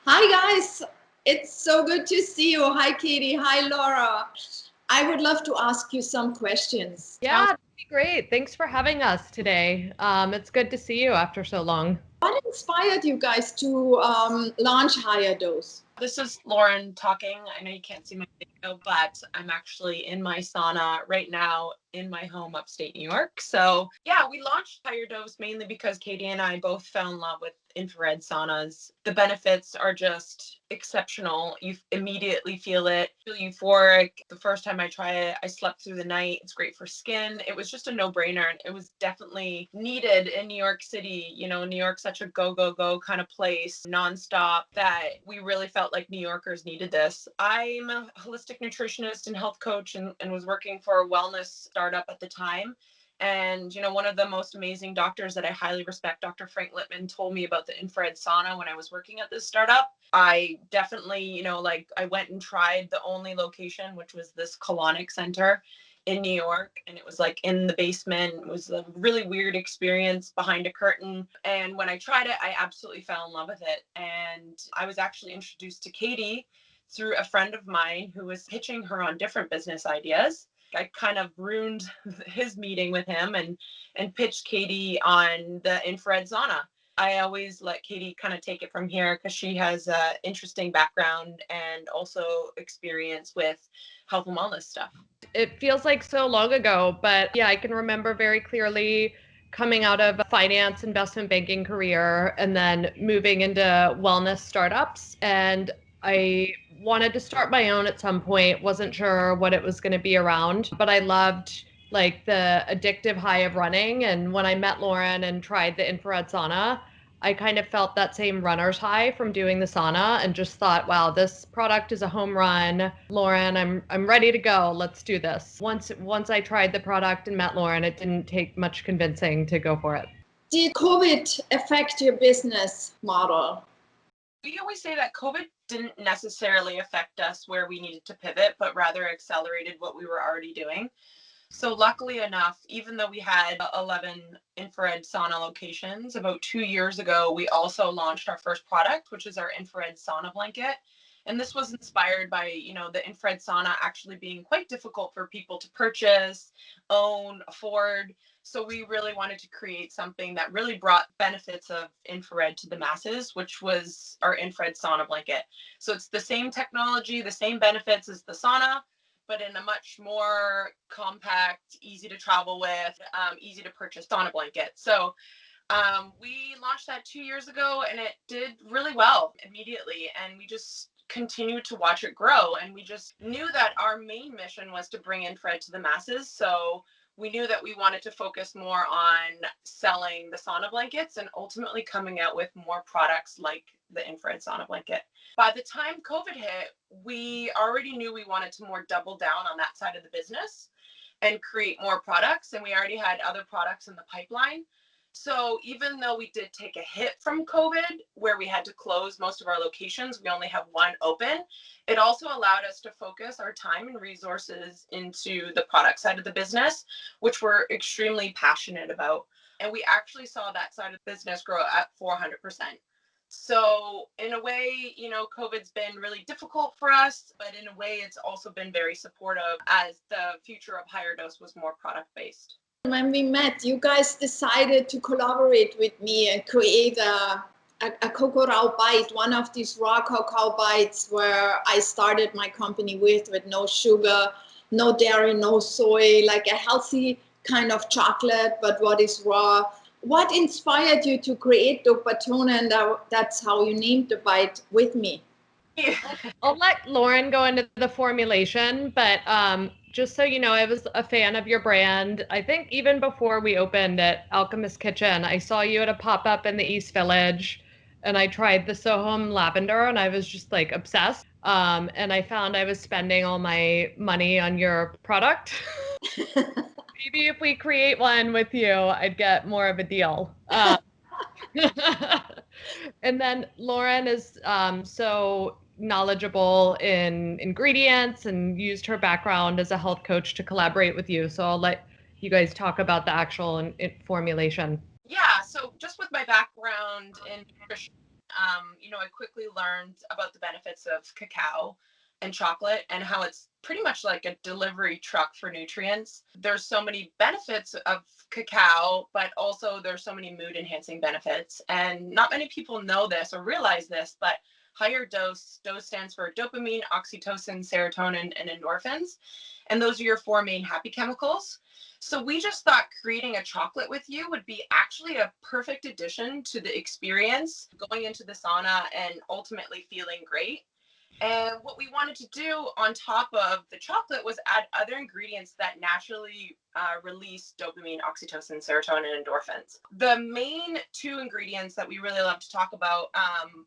Hi guys, it's so good to see you. Hi Katie, hi Laura. I would love to ask you some questions. Yeah, that'd be great. Thanks for having us today. It's good to see you after so long. What inspired you guys to launch Higher Dose? This is Lauren talking. I know you can't see my video, but I'm actually in my sauna right now in my home upstate New York. So yeah, we launched Higher Dose mainly because Katie and I both fell in love with infrared saunas. The benefits are just exceptional. You immediately feel it, feel euphoric. The first time I tried it, I slept through the night. It's great for skin. It was just a no-brainer, and it was definitely needed in New York City. You know, New York's such a go kind of place, nonstop, that we really felt like New Yorkers needed this. I'm a holistic nutritionist and health coach and was working for a wellness startup at the time. And, one of the most amazing doctors that I highly respect, Dr. Frank Littman, told me about the infrared sauna when I was working at this startup. I definitely, I went and tried the only location, which was this colonic center in New York. And it was like in the basement. It was a really weird experience behind a curtain. And when I tried it, I absolutely fell in love with it. And I was actually introduced to Katie through a friend of mine who was pitching her on different business ideas. I kind of ruined his meeting with him and pitched Katie on the infrared sauna. I always let Katie kind of take it from here because she has an interesting background and also experience with health and wellness stuff. It feels like so long ago, but yeah, I can remember very clearly coming out of a finance investment banking career and then moving into wellness startups. And I wanted to start my own at some point, wasn't sure what it was going to be around, but I loved like the addictive high of running. And when I met Lauren and tried the infrared sauna, I kind of felt that same runner's high from doing the sauna and just thought, wow, this product is a home run. Lauren, I'm ready to go. Let's do this. Once I tried the product and met Lauren, it didn't take much convincing to go for it. Did COVID affect your business model? We always say that COVID didn't necessarily affect us where we needed to pivot, but rather accelerated what we were already doing. So luckily enough, even though we had 11 infrared sauna locations, about 2 years ago, we also launched our first product, which is our infrared sauna blanket. And this was inspired by, the infrared sauna actually being quite difficult for people to purchase, own, afford. So we really wanted to create something that really brought benefits of infrared to the masses, which was our infrared sauna blanket. So it's the same technology, the same benefits as the sauna, but in a much more compact, easy to travel with, easy to purchase sauna blanket. So we launched that 2 years ago, and it did really well immediately. And we just continued to watch it grow. And we just knew that our main mission was to bring infrared to the masses. So we knew that we wanted to focus more on selling the sauna blankets and ultimately coming out with more products like the infrared sauna blanket. By the time COVID hit, we already knew we wanted to more double down on that side of the business and create more products. And we already had other products in the pipeline. So even though we did take a hit from COVID, where we had to close most of our locations, we only have one open. It also allowed us to focus our time and resources into the product side of the business, which we're extremely passionate about. And we actually saw that side of the business grow at 400%. So in a way, COVID's been really difficult for us, but in a way, it's also been very supportive as the future of Higher Dose was more product-based. When we met, you guys decided to collaborate with me and create a cocoa rao bite, one of these raw cacao bites where I started my company with no sugar, no dairy, no soy, like a healthy kind of chocolate, but what is raw. What inspired you to create the baton, and that's how you named the bite with me? I'll let Lauren go into the formulation, but just so you know, I was a fan of your brand. I think even before we opened at Alchemist Kitchen, I saw you at a pop-up in the East Village, and I tried the Soham lavender, and I was just like obsessed. And I found I was spending all my money on your product. Maybe if we create one with you, I'd get more of a deal. And then Lauren is so knowledgeable in ingredients and used her background as a health coach to collaborate with you. So I'll let you guys talk about the actual formulation. Yeah, so just with my background in nutrition, I quickly learned about the benefits of cacao and chocolate and how it's pretty much like a delivery truck for nutrients. There's so many benefits of cacao, but also there's so many mood enhancing benefits. And not many people know this or realize this, but higher dose stands for dopamine, oxytocin, serotonin, and endorphins. And those are your four main happy chemicals. So we just thought creating a chocolate with you would be actually a perfect addition to the experience, going into the sauna and ultimately feeling great. And what we wanted to do on top of the chocolate was add other ingredients that naturally release dopamine, oxytocin, serotonin, and endorphins. The main two ingredients that we really love to talk about,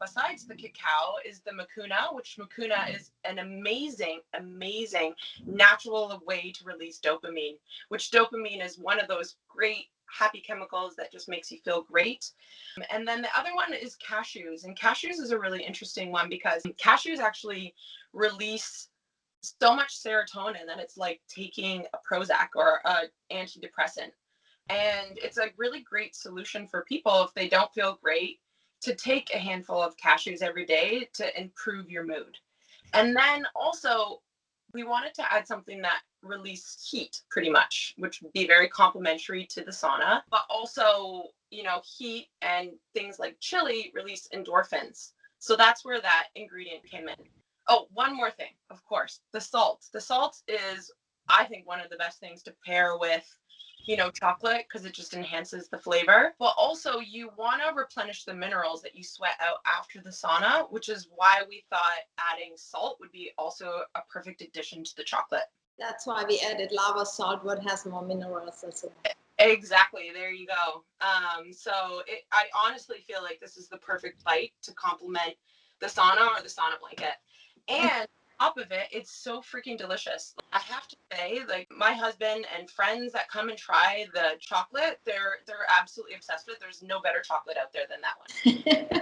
besides the cacao, is the mucuna, which mucuna is an amazing, amazing natural way to release dopamine, which dopamine is one of those great happy chemicals that just makes you feel great. And then the other one is cashews. And cashews is a really interesting one because cashews actually release so much serotonin that it's like taking a Prozac or an antidepressant. And it's a really great solution for people if they don't feel great to take a handful of cashews every day to improve your mood. And then also, we wanted to add something that released heat pretty much, which would be very complementary to the sauna, but also, heat and things like chili release endorphins. So that's where that ingredient came in. Oh, one more thing, of course, the salt. The salt is, I think, one of the best things to pair with chocolate because it just enhances the flavor. But also you want to replenish the minerals that you sweat out after the sauna, which is why we thought adding salt would be also a perfect addition to the chocolate. That's why we added lava salt, what has more minerals as well. Exactly. There you go. I honestly feel like this is the perfect bite to complement the sauna or the sauna blanket. And top of it, it's so freaking delicious. I have to say, like, my husband and friends that come and try the chocolate, they're absolutely obsessed with it. There's no better chocolate out there than that one.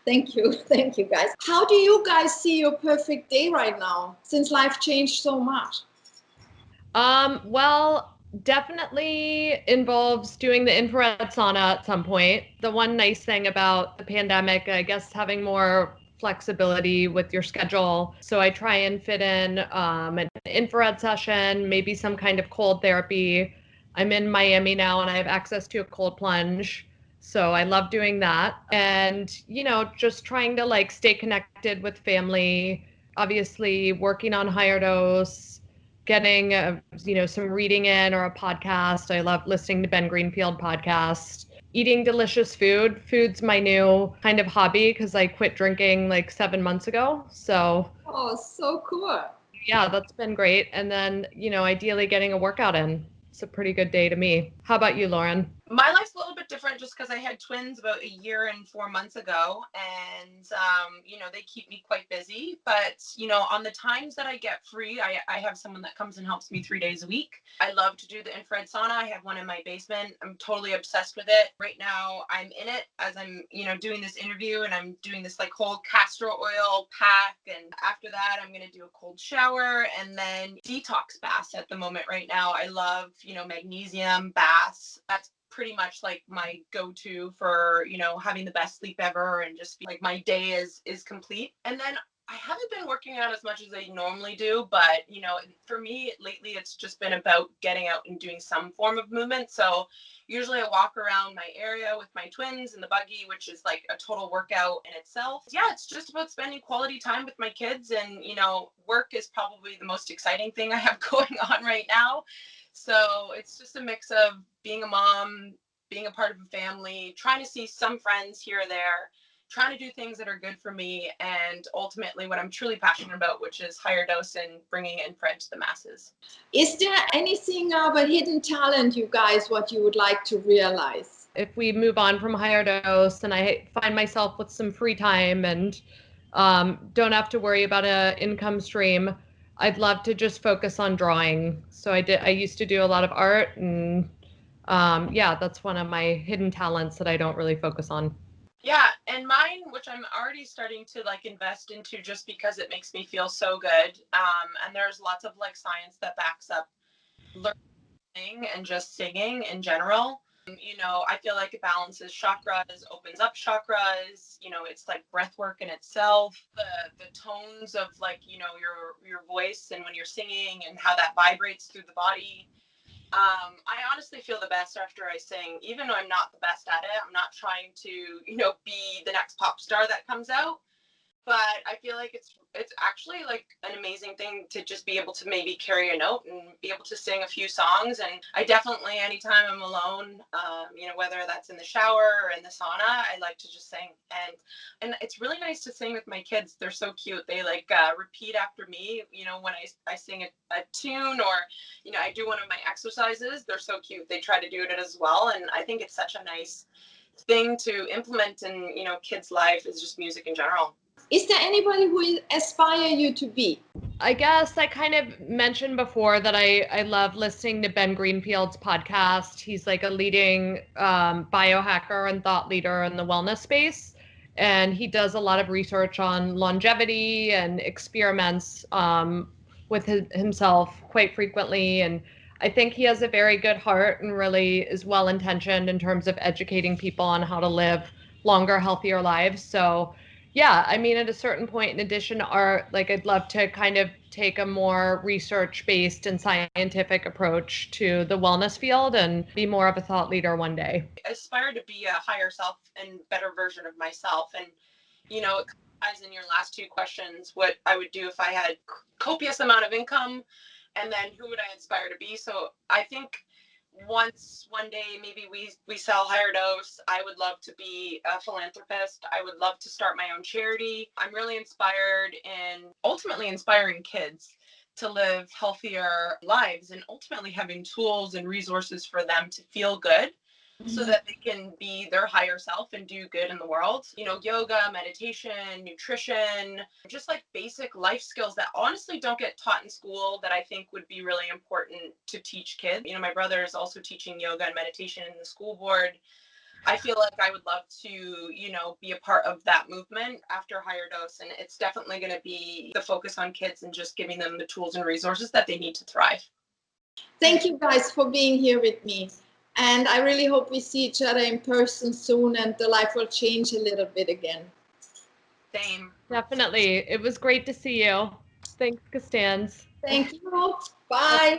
Thank you guys. How do you guys see your perfect day right now since life changed so much? Well, definitely involves doing the infrared sauna at some point. The one nice thing about the pandemic, I guess, having more flexibility with your schedule. So I try and fit in an infrared session, maybe some kind of cold therapy. I'm in Miami now and I have access to a cold plunge. So I love doing that. And, just trying to like stay connected with family, obviously working on higher dose, getting some reading in or a podcast. I love listening to Ben Greenfield podcast. Eating delicious food. Food's my new kind of hobby because I quit drinking like 7 months ago. So so cool. Yeah, that's been great. And then, ideally getting a workout in. It's a pretty good day to me. How about you, Lauren? My life's a little bit different just because I had twins about 1 year and 4 months ago. And, they keep me quite busy. But, on the times that I get free, I have someone that comes and helps me 3 days a week. I love to do the infrared sauna. I have one in my basement. I'm totally obsessed with it. Right now, I'm in it as I'm, doing this interview and I'm doing this like whole castor oil pack. And after that, I'm going to do a cold shower and then detox baths at the moment right now. I love, magnesium baths. That's pretty much like my go-to for having the best sleep ever and just like my day is complete. And then I haven't been working out as much as I normally do, but for me lately it's just been about getting out and doing some form of movement. So usually I walk around my area with my twins in the buggy, which is like a total workout in itself. Yeah, it's just about spending quality time with my kids, and work is probably the most exciting thing I have going on right now. So it's just a mix of being a mom, being a part of a family, trying to see some friends here or there, trying to do things that are good for me, and ultimately what I'm truly passionate about, which is higher dose and bringing infrared to the masses. Is there anything of a hidden talent, you guys, what you would like to realize? If we move on from higher dose and I find myself with some free time and don't have to worry about an income stream, I'd love to just focus on drawing. So I used to do a lot of art, and that's one of my hidden talents that I don't really focus on. Yeah, and mine, which I'm already starting to like invest into just because it makes me feel so good. And there's lots of like science that backs up learning and just singing in general. You know, I feel like it balances chakras, opens up chakras. You know, it's like breath work in itself. The tones of like, you know, your voice and when you're singing and how that vibrates through the body. I honestly feel the best after I sing, even though I'm not the best at it. I'm not trying to, you know, be the next pop star that comes out. But I feel like it's actually like an amazing thing to just be able to maybe carry a note and be able to sing a few songs. And I definitely, anytime I'm alone, you know, whether that's in the shower or in the sauna, I like to just sing. And it's really nice to sing with my kids. They're so cute. They like repeat after me. You know, when I sing a tune, or you know, I do one of my exercises. They're so cute. They try to do it as well. And I think it's such a nice thing to implement in, you know, kids' life, is just music in general. Is there anybody who aspire you to be? I guess I kind of mentioned before that I love listening to Ben Greenfield's podcast. He's like a leading biohacker and thought leader in the wellness space. And he does a lot of research on longevity and experiments with himself quite frequently. And I think he has a very good heart and really is well intentioned in terms of educating people on how to live longer, healthier lives. So yeah, I mean, at a certain point, in addition to art, like I'd love to kind of take a more research-based and scientific approach to the wellness field and be more of a thought leader one day. I aspire to be a higher self and better version of myself. And, you know, as in your last two questions, what I would do if I had copious amount of income, and then who would I aspire to be? So I think one day maybe we sell Higher Dose. I would love to be a philanthropist. I would love to start my own charity. I'm really inspired in ultimately inspiring kids to live healthier lives, and ultimately having tools and resources for them to feel good so that they can be their higher self and do good in the world. You know, yoga, meditation, nutrition, just like basic life skills that honestly don't get taught in school, that I think would be really important to teach kids. You know, my brother is also teaching yoga and meditation in the school board. I feel like I would love to, you know, be a part of that movement after Higher Dose. And it's definitely going to be the focus on kids and just giving them the tools and resources that they need to thrive. Thank you guys for being here with me. And I really hope we see each other in person soon and the life will change a little bit again. Same. Definitely. It was great to see you. Thanks, Costanz. Thank you. Bye.